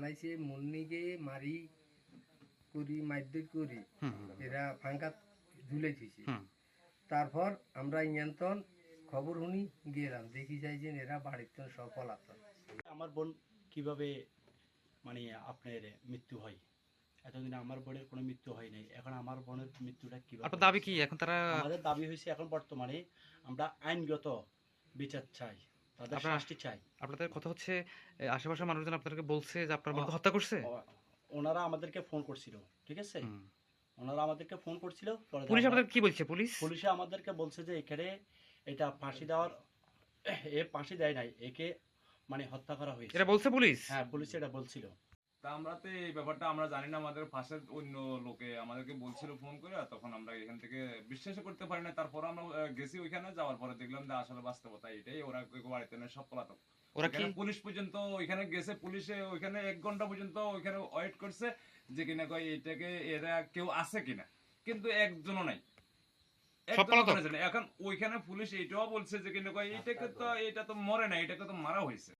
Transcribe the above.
জানাইছে মুন্নিকে মারি করি মারধর করি এরা ফাঙ্কা ঝুলে থুইছে। তারপর আমরা ইয়ান্তন খবর শুনি গেলাম, দেখি যাই যে এরা বাড়িতে সব পলাতন। আমার বোন কিভাবে মানে আপনার মৃত্যু হয়? এতদিন আমার বোনের কোনো মৃত্যু হয় নাই, এখন আমার বোনের মৃত্যুটা কিভাবে? আপনার দাবি কি এখন? তারা আমাদের দাবি হয়েছে এখন বর্তমানে আমরা আইনগত বিচার চাই, তাদের শাস্তি চাই। আপনাদের কথা হচ্ছে আশেপাশের মানুষজন আপনাদেরকে বলছে যে আপনার বোনকে হত্যা করছে। ওনারা আমাদেরকে ফোন করছিল, ঠিক আছে, ওনারা আমাদেরকে ফোন করছিল। পুলিশ আপনাদের কি বলছে? পুলিশে আমাদেরকে বলছে যে এখানে এটা ফাঁসি দেওয়ার, এ ফাঁসি দেয় নাই, একে মানে হত্যা করা হয়েছে। এটা বলছে পুলিশ? হ্যাঁ, পুলিশ এটা বলছিল। তা আমরা তো এই ব্যাপারটা আমরা জানি না, আমাদের পাশের অন্য লোকে আমাদেরকে বলছিল ফোন করে, তখন আমরা এখান থেকে বিশ্বাস করতে পারি না। তারপর আমরা গেছি ওইখানে, যাওয়ার পরে দেখলাম যে আসলে বাস্তবতা এটাই, ওরা বাড়িতে সব পলাতক। ওরা কি পুলিশ পর্যন্ত ওইখানে গেছে, পুলিশে ওইখানে 1 ঘন্টা পর্যন্ত ওইখানে ওয়েট করছে যে কিনা কয় এটাকে এরা কেউ আছে কিনা, কিন্তু একজনও নাই। এখন ওইখানে পুলিশ এটাও বলছে যে কিনা কয় এটা তো মরে না, এটাকে তো মারা হয়েছে।